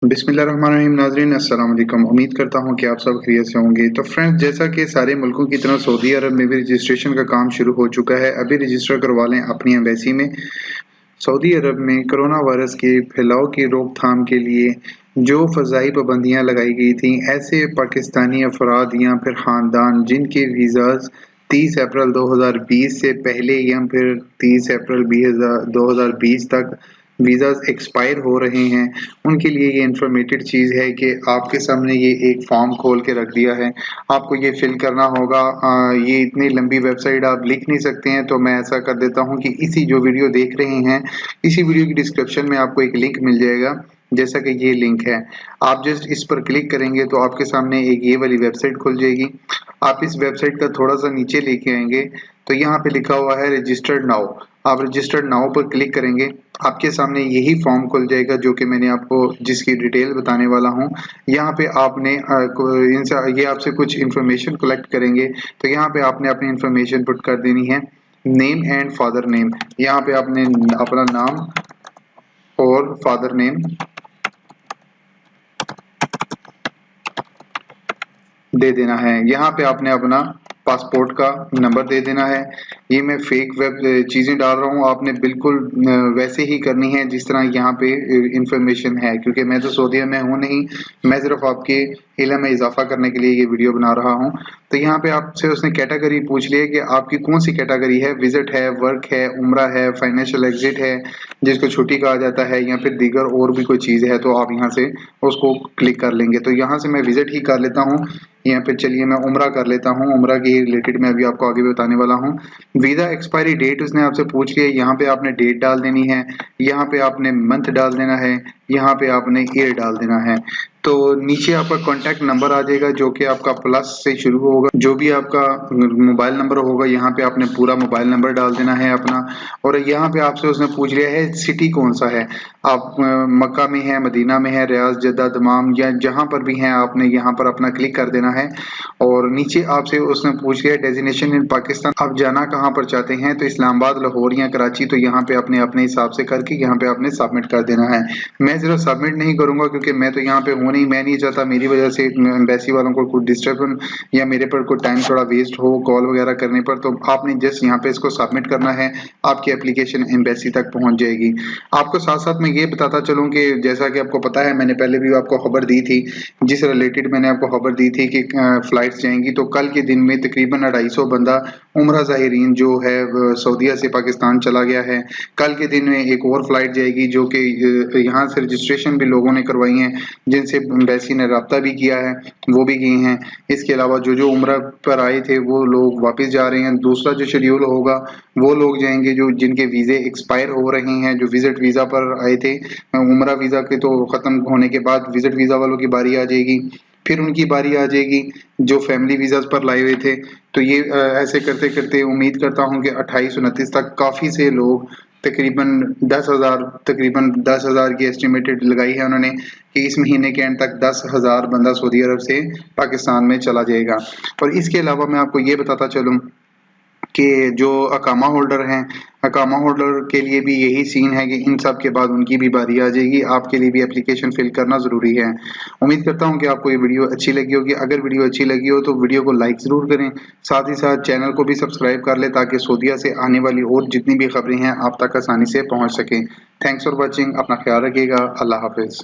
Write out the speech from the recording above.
बिस्मिल्लाहिर्रहमानिर्रहीम नाज़रीन अस्सलाम वालेकुम। उम्मीद करता हूँ कि आप सब खैरियत से होंगे। तो फ्रेंड्स, जैसा कि सारे मुल्कों की तरह सऊदी अरब में भी रजिस्ट्रेशन का काम शुरू हो चुका है। अभी रजिस्टर करवा लें अपनी एम्बेसी में। सऊदी अरब में कोरोना वायरस के फैलाव की रोकथाम के लिए जो फ़ज़ाई पाबंदियाँ लगाई गई थीं, ऐसे पाकिस्तानी अफराद या फिर ख़ानदान जिनके वीज़ाज़ 30 अप्रैल 2020 से पहले या फिर 30 अप्रैल 2020 तक वीज़ाज़ एक्सपायर हो रहे हैं, उनके लिए ये इन्फॉर्मेटिव चीज़ है कि आपके सामने ये एक फॉर्म खोल के रख दिया है। आपको ये फ़िल करना होगा। ये इतनी लंबी वेबसाइट आप लिख नहीं सकते हैं, तो मैं ऐसा कर देता हूँ कि इसी जो वीडियो देख रहे हैं, इसी वीडियो की डिस्क्रिप्शन में आपको एक लिंक मिल जाएगा, जैसा कि ये लिंक है। आप जस्ट इस पर क्लिक करेंगे तो आपके सामने एक ये वाली वेबसाइट खुल जाएगी। आप इस वेबसाइट का थोड़ा-सा नीचे लेके आएँगे, तो यहाँ पे लिखा हुआ है रजिस्टर्ड नाउ। आप रजिस्टर्ड नाउ पर क्लिक करेंगे, आपके सामने यही फॉर्म खुल जाएगा जो कि मैंने आपको जिसकी डिटेल बताने वाला हूँ। यहाँ पे आपने ये आपसे कुछ इन्फॉर्मेशन कलेक्ट करेंगे, तो यहाँ पे आपने अपनी इन्फॉर्मेशन पुट कर देनी है। नेम एंड फादर नेम, यहाँ पे आपने अपना नाम और फादर नेम दे देना है। यहाँ पे आपने अपना पासपोर्ट का नंबर दे देना है। ये मैं फेक वेब चीज़ें डाल रहा हूँ, आपने बिल्कुल वैसे ही करनी है जिस तरह यहाँ पे इंफॉर्मेशन है, क्योंकि मैं तो सऊदी में हूँ नहीं, मैं सिर्फ आपके इल्म में इजाफा करने के लिए ये वीडियो बना रहा हूँ। तो यहाँ पे आपसे उसने कैटेगरी पूछ ली है कि आपकी कौन सी कैटेगरी है, विजिट है, वर्क है, उम्रा है, फाइनेंशियल एग्जिट है, जिसको छुट्टी कहा जाता है, या फिर दीगर और भी कोई चीज़ है, तो आप यहाँ से उसको क्लिक कर लेंगे। तो यहाँ से मैं विजिट ही कर लेता हूँ। यहाँ पे चलिए मैं उम्रा कर लेता हूँ। उम्रा के रिलेटेड मैं अभी आपको आगे बताने वाला हूँ। वीज़ा एक्सपायरी डेट उसने आपसे पूछ लिया, यहाँ पे आपने डेट डाल देनी है, यहाँ पे आपने मंथ डाल देना है, यहाँ पे आपने ईयर डाल देना है। तो नीचे आपका कॉन्टैक्ट नंबर आ जाएगा जो कि आपका प्लस से शुरू होगा। जो भी आपका मोबाइल नंबर होगा, यहाँ पे आपने पूरा मोबाइल नंबर डाल देना है अपना। और यहाँ पे आपसे उसने पूछ लिया है सिटी कौन सा है, आप मक्का में है, मदीना में है, रियाज, जद्दा, दमाम, या जहाँ पर भी हैं आपने यहाँ पर अपना क्लिक कर देना है। और नीचे आपसे उसने पूछ लिया डेजिग्नेशन इन पाकिस्तान, आप जाना कहाँ पर चाहते हैं, तो इस्लामाबाद, लाहौर या कराची, तो यहाँ पे आपने अपने हिसाब से करके यहाँ पे आपने सबमिट कर देना है। मैं सिर्फ सबमिट नहीं करूँगा क्योंकि मैं तो यहाँ पे हूँ नहीं, मैं नहीं चाहता मेरी वजह से एम्बेसी वालों को कोई डिस्टर्बेंस या मेरे पर कोई टाइम थोड़ा वेस्ट हो कॉल वगैरह करने पर। तो आपने जस्ट यहाँ पे इसको सबमिट करना है, आपकी एप्लीकेशन एम्बेसी तक पहुँच जाएगी। आपको साथ साथ मैं ये बताता चलूँ कि जैसा कि आपको पता है, मैंने पहले भी आपको खबर दी थी, जिस रिलेटेड मैंने आपको खबर दी थी कि फ्लाइट्स जाएंगी, तो कल के दिन में तकरीबन 250 बंदा उम्रा ज़ाहिरीन जो है सऊदीया से पाकिस्तान चला गया है। कल के दिन में एक और फ्लाइट जाएगी जो कि यहाँ से रजिस्ट्रेशन भी लोगों ने करवाई है, जिनसे एम्बेसी ने रब्ता भी किया है, वो भी गए हैं। इसके अलावा जो उम्रा पर आए थे वो लोग वापस जा रहे हैं। दूसरा जो शेड्यूल होगा वो लोग जाएंगे जो जिनके वीज़े एक्सपायर हो रहे हैं, जो विजिट वीज़ा पर आए थे। उम्रा वीज़ा के तो ख़त्म होने के बाद विजिट वीज़ा वालों की बारी आ जाएगी, फिर उनकी बारी आ जाएगी जो फैमिली वीज़ाज़ पर लाए हुए थे। तो ये ऐसे करते-करते उम्मीद करता हूँ कि 28-29 तक काफ़ी से लोग तकरीबन 10,000 की एस्टिमेटेड लगाई है उन्होंने कि इस महीने के एंड तक 10,000 बंदा सऊदी अरब से पाकिस्तान में चला जाएगा। और इसके अलावा मैं आपको ये बताता चलूँ कि जो अकामा होल्डर हैं, अकामा होल्डर के लिए भी यही सीन है कि इन सब के बाद उनकी भी बारी आ जाएगी, आपके लिए भी एप्लीकेशन फिल करना ज़रूरी है। उम्मीद करता हूँ कि आपको ये वीडियो अच्छी लगी होगी। अगर वीडियो अच्छी लगी हो तो वीडियो को लाइक ज़रूर करें, साथ ही साथ चैनल को भी सब्सक्राइब कर लें ताकि सऊदीया से आने वाली और जितनी भी खबरें हैं आप तक आसानी से पहुँच सकें। Thanks for watching. अपना ख्याल रखिएगा। अल्लाह हाफ़िज़।